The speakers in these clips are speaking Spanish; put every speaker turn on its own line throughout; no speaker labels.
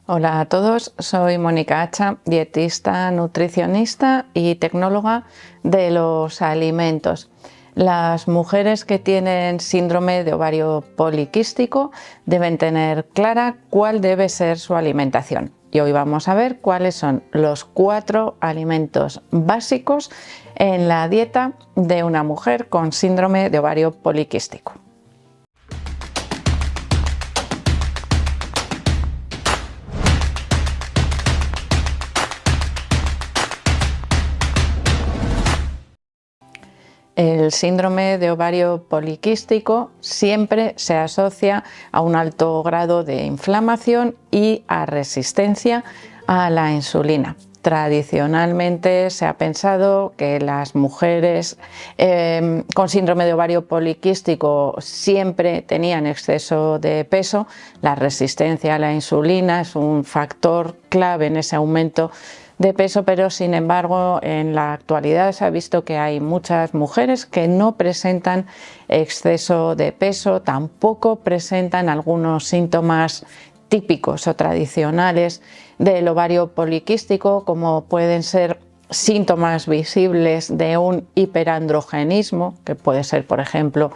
Hola a todos, soy Mónica Hacha, dietista, nutricionista y tecnóloga de los alimentos. Las mujeres que tienen síndrome de ovario poliquístico deben tener clara cuál debe ser su alimentación. Y hoy vamos a ver cuáles son los 4 alimentos básicos en la dieta de una mujer con síndrome de ovario poliquístico. El síndrome de ovario poliquístico siempre se asocia a un alto grado de inflamación y a resistencia a la insulina. Tradicionalmente se ha pensado que las mujeres con síndrome de ovario poliquístico siempre tenían exceso de peso. La resistencia a la insulina es un factor clave en ese aumento de peso, pero sin embargo en la actualidad se ha visto que hay muchas mujeres que no presentan exceso de peso, tampoco presentan algunos síntomas típicos o tradicionales del ovario poliquístico, como pueden ser síntomas visibles de un hiperandrogenismo, que puede ser, por ejemplo,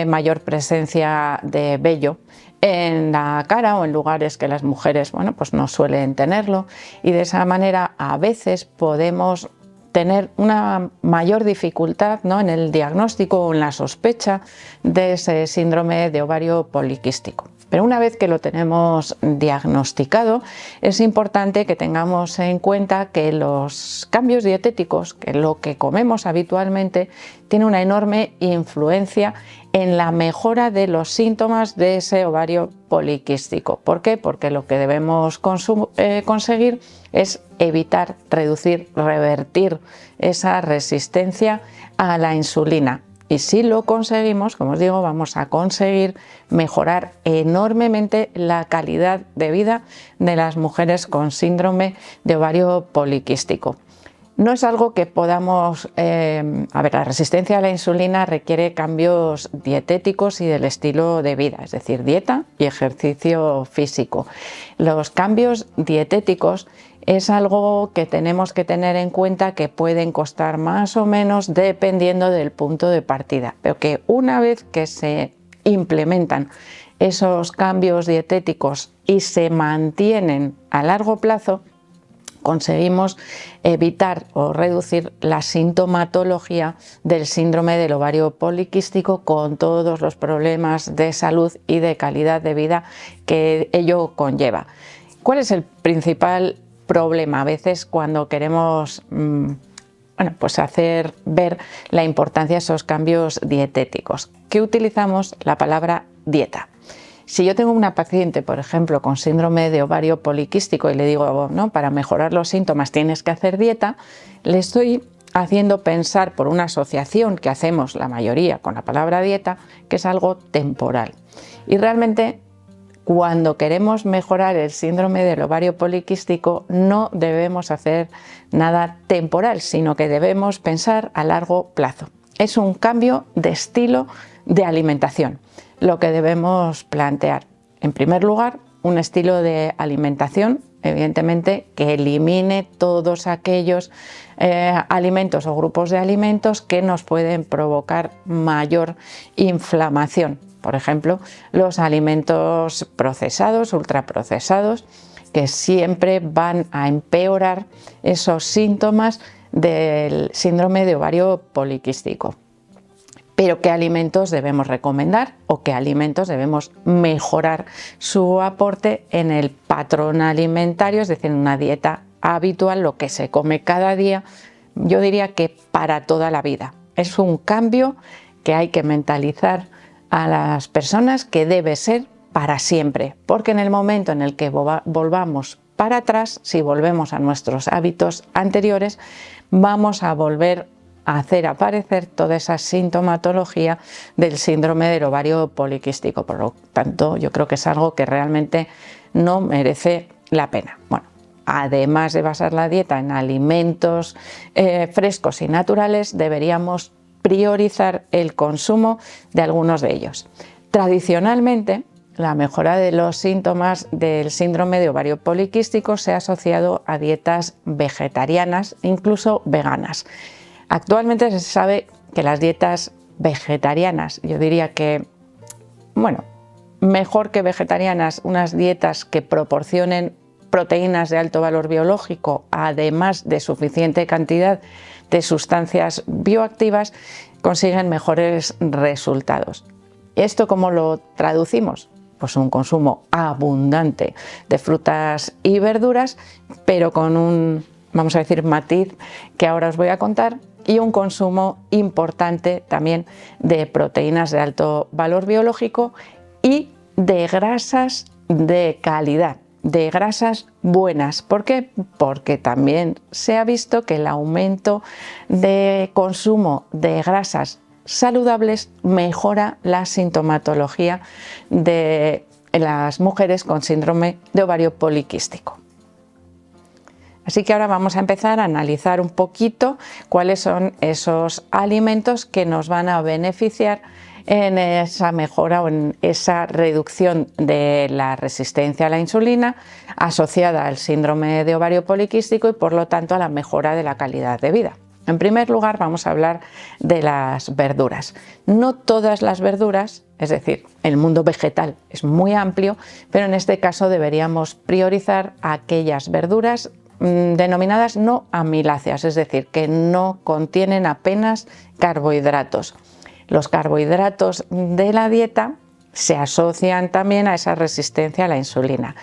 mayor presencia de vello en la cara o en lugares que las mujeres pues no suelen tenerlo, y de esa manera a veces podemos tener una mayor dificultad, en el diagnóstico o en la sospecha de ese síndrome de ovario poliquístico. Pero una vez que lo tenemos diagnosticado, es importante que tengamos en cuenta que los cambios dietéticos, que lo que comemos habitualmente, tiene una enorme influencia en la mejora de los síntomas de ese ovario poliquístico. ¿Por qué? Porque lo que debemos conseguir es evitar, reducir, revertir esa resistencia a la insulina. Y si lo conseguimos, como os digo, vamos a conseguir mejorar enormemente la calidad de vida de las mujeres con síndrome de ovario poliquístico. No es algo que podamos... la resistencia a la insulina requiere cambios dietéticos y del estilo de vida, es decir, dieta y ejercicio físico. Los cambios dietéticos es algo que tenemos que tener en cuenta, que pueden costar más o menos dependiendo del punto de partida, pero que una vez que se implementan esos cambios dietéticos y se mantienen a largo plazo, conseguimos evitar o reducir la sintomatología del síndrome del ovario poliquístico con todos los problemas de salud y de calidad de vida que ello conlleva. ¿Cuál es el principal problema a veces cuando queremos hacer ver la importancia de esos cambios dietéticos? Que utilizamos la palabra dieta. Si yo tengo una paciente, por ejemplo, con síndrome de ovario poliquístico y le digo, para mejorar los síntomas tienes que hacer dieta, le estoy haciendo pensar, por una asociación que hacemos la mayoría con la palabra dieta, que es algo temporal. Y realmente, cuando queremos mejorar el síndrome del ovario poliquístico, no debemos hacer nada temporal, sino que debemos pensar a largo plazo. Es un cambio de estilo de alimentación lo que debemos plantear. En primer lugar, un estilo de alimentación, evidentemente, que elimine todos aquellos alimentos o grupos de alimentos que nos pueden provocar mayor inflamación. Por ejemplo, los alimentos procesados, ultraprocesados, que siempre van a empeorar esos síntomas del síndrome de ovario poliquístico. Pero ¿qué alimentos debemos recomendar o qué alimentos debemos mejorar su aporte en el patrón alimentario, es decir, en una dieta habitual, lo que se come cada día? Yo diría que para toda la vida. Es un cambio que hay que mentalizar a las personas, que debe ser para siempre, porque en el momento en el que volvamos para atrás, si volvemos a nuestros hábitos anteriores, vamos a volver a hacer aparecer toda esa sintomatología del síndrome del ovario poliquístico. Por lo tanto, yo creo que es algo que realmente no merece la pena. Bueno, además de basar la dieta en alimentos frescos y naturales, deberíamos priorizar el consumo de algunos de ellos. Tradicionalmente, la mejora de los síntomas del síndrome de ovario poliquístico se ha asociado a dietas vegetarianas e incluso veganas. Actualmente se sabe que las dietas vegetarianas, yo diría que, bueno, mejor que vegetarianas, unas dietas que proporcionen proteínas de alto valor biológico, además de suficiente cantidad de sustancias bioactivas, consiguen mejores resultados. ¿Esto cómo lo traducimos? Pues un consumo abundante de frutas y verduras, pero con un, vamos a decir, matiz que ahora os voy a contar, y un consumo importante también de proteínas de alto valor biológico y de grasas de calidad, de grasas buenas. ¿Por qué? Porque también se ha visto que el aumento de consumo de grasas saludables mejora la sintomatología de las mujeres con síndrome de ovario poliquístico. Así que ahora vamos a empezar a analizar un poquito cuáles son esos alimentos que nos van a beneficiar en esa mejora o en esa reducción de la resistencia a la insulina asociada al síndrome de ovario poliquístico y por lo tanto a la mejora de la calidad de vida. En primer lugar vamos a hablar de las verduras. No todas las verduras, es decir, el mundo vegetal es muy amplio, pero en este caso deberíamos priorizar aquellas verduras denominadas no amiláceas, es decir, que no contienen apenas carbohidratos. Los carbohidratos de la dieta se asocian también a esa resistencia a la insulina.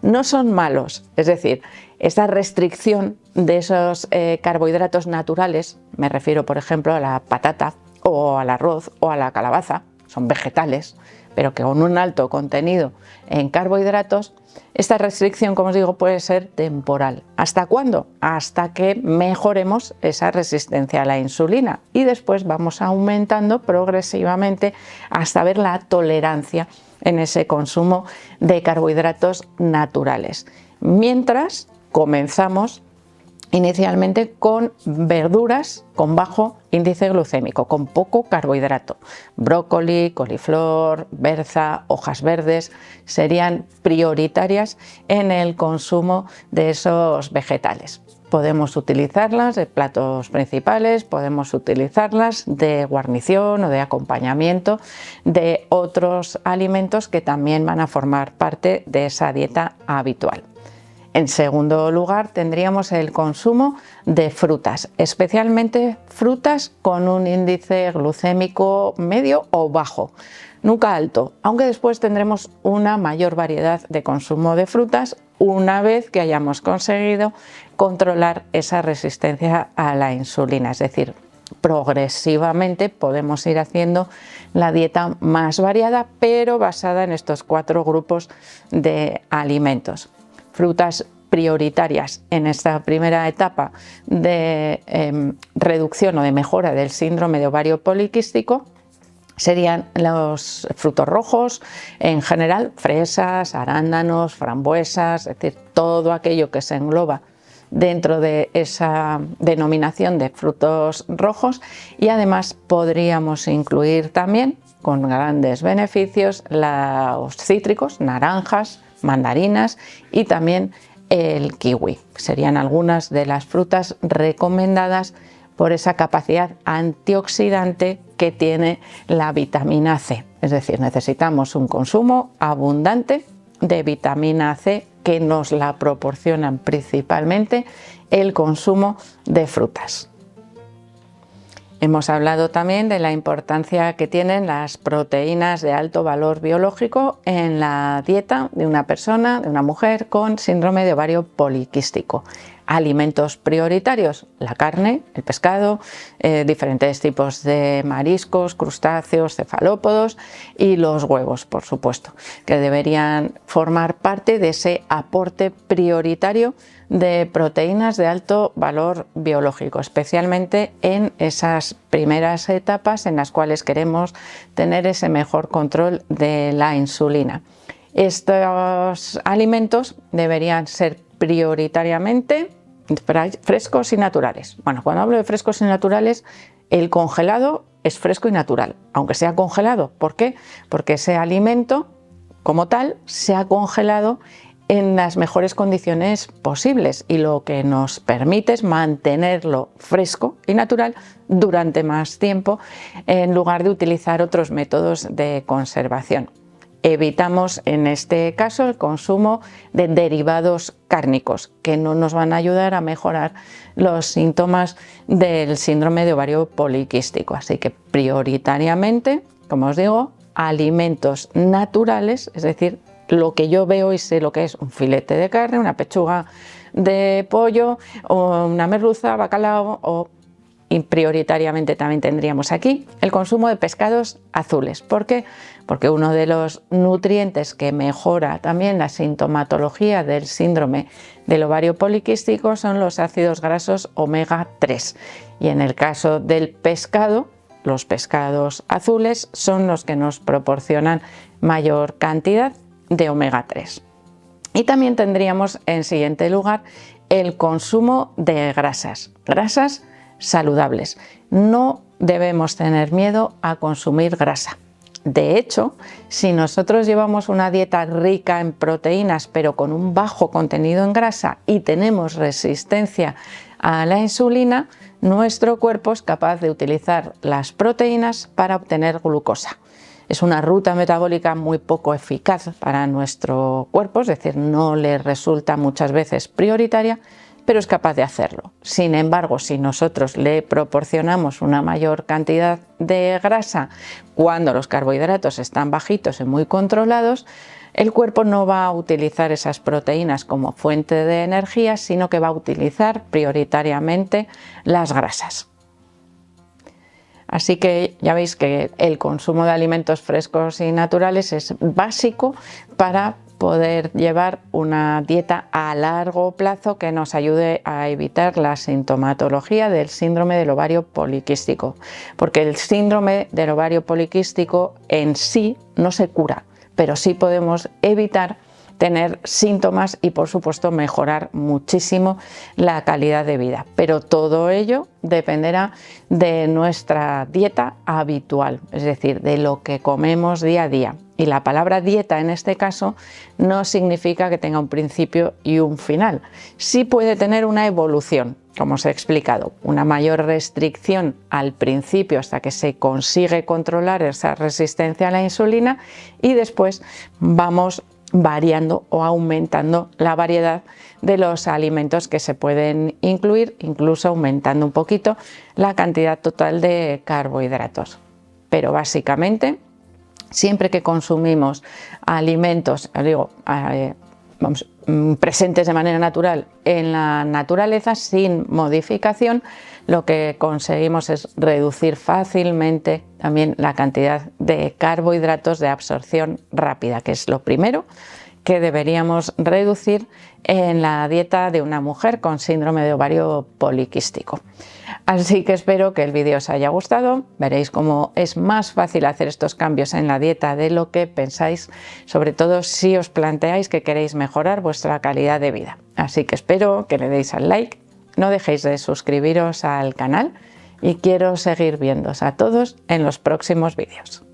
No son malos, es decir, esta restricción de esos carbohidratos naturales, me refiero por ejemplo a la patata o al arroz o a la calabaza, son vegetales, pero que con un alto contenido en carbohidratos, esta restricción, como os digo, puede ser temporal. ¿Hasta cuándo? Hasta que mejoremos esa resistencia a la insulina y después vamos aumentando progresivamente hasta ver la tolerancia en ese consumo de carbohidratos naturales. Mientras comenzamos inicialmente con verduras con bajo índice glucémico, con poco carbohidrato. Brócoli, coliflor, berza, hojas verdes serían prioritarias en el consumo de esos vegetales. Podemos utilizarlas de platos principales, podemos utilizarlas de guarnición o de acompañamiento de otros alimentos que también van a formar parte de esa dieta habitual. En segundo lugar, tendríamos el consumo de frutas, especialmente frutas con un índice glucémico medio o bajo, nunca alto, aunque después tendremos una mayor variedad de consumo de frutas una vez que hayamos conseguido controlar esa resistencia a la insulina, es decir, progresivamente podemos ir haciendo la dieta más variada, pero basada en estos 4 grupos de alimentos. Frutas prioritarias en esta primera etapa de reducción o de mejora del síndrome de ovario poliquístico serían los frutos rojos, en general fresas, arándanos, frambuesas, es decir, todo aquello que se engloba dentro de esa denominación de frutos rojos, y además podríamos incluir también con grandes beneficios los cítricos, naranjas, mandarinas y también el kiwi. Serían algunas de las frutas recomendadas por esa capacidad antioxidante que tiene la vitamina C. Es decir, necesitamos un consumo abundante de vitamina C que nos la proporcionan principalmente el consumo de frutas. Hemos hablado también de la importancia que tienen las proteínas de alto valor biológico en la dieta de una persona, de una mujer con síndrome de ovario poliquístico. Alimentos prioritarios: la carne, el pescado, diferentes tipos de mariscos, crustáceos, cefalópodos y los huevos, por supuesto, que deberían formar parte de ese aporte prioritario de proteínas de alto valor biológico, especialmente en esas primeras etapas en las cuales queremos tener ese mejor control de la insulina. Estos alimentos deberían ser prioritariamente frescos y naturales. Bueno, cuando hablo de frescos y naturales, el congelado es fresco y natural, aunque sea congelado. ¿Por qué? Porque ese alimento como tal se ha congelado en las mejores condiciones posibles y lo que nos permite es mantenerlo fresco y natural durante más tiempo en lugar de utilizar otros métodos de conservación. Evitamos en este caso el consumo de derivados cárnicos que no nos van a ayudar a mejorar los síntomas del síndrome de ovario poliquístico, así que prioritariamente, como os digo, alimentos naturales, es decir, lo que yo veo y sé lo que es un filete de carne, una pechuga de pollo o una merluza, bacalao y prioritariamente también tendríamos aquí el consumo de pescados azules. ¿Por qué? Porque uno de los nutrientes que mejora también la sintomatología del síndrome del ovario poliquístico son los ácidos grasos omega 3 y en el caso del pescado, los pescados azules son los que nos proporcionan mayor cantidad de omega 3. Y también tendríamos en siguiente lugar el consumo de grasas saludables. No debemos tener miedo a consumir grasa. De hecho, si nosotros llevamos una dieta rica en proteínas pero con un bajo contenido en grasa y tenemos resistencia a la insulina, nuestro cuerpo es capaz de utilizar las proteínas para obtener glucosa. Es una ruta metabólica muy poco eficaz para nuestro cuerpo, es decir, no le resulta muchas veces prioritaria, pero es capaz de hacerlo. Sin embargo, si nosotros le proporcionamos una mayor cantidad de grasa cuando los carbohidratos están bajitos y muy controlados, el cuerpo no va a utilizar esas proteínas como fuente de energía, sino que va a utilizar prioritariamente las grasas. Así que ya veis que el consumo de alimentos frescos y naturales es básico para poder llevar una dieta a largo plazo que nos ayude a evitar la sintomatología del síndrome del ovario poliquístico, porque el síndrome del ovario poliquístico en sí no se cura, pero sí podemos evitar tener síntomas y por supuesto mejorar muchísimo la calidad de vida, pero todo ello dependerá de nuestra dieta habitual, es decir, de lo que comemos día a día. Y la palabra dieta en este caso no significa que tenga un principio y un final, sí puede tener una evolución, como os he explicado, una mayor restricción al principio hasta que se consigue controlar esa resistencia a la insulina y después vamos variando o aumentando la variedad de los alimentos que se pueden incluir, incluso aumentando un poquito la cantidad total de carbohidratos. Pero básicamente, siempre que consumimos alimentos, presentes de manera natural en la naturaleza, sin modificación, lo que conseguimos es reducir fácilmente también la cantidad de carbohidratos de absorción rápida, que es lo primero que deberíamos reducir en la dieta de una mujer con síndrome de ovario poliquístico. Así que espero que el vídeo os haya gustado. Veréis cómo es más fácil hacer estos cambios en la dieta de lo que pensáis, sobre todo si os planteáis que queréis mejorar vuestra calidad de vida. Así que espero que le deis al like, no dejéis de suscribiros al canal y quiero seguir viéndoos a todos en los próximos vídeos.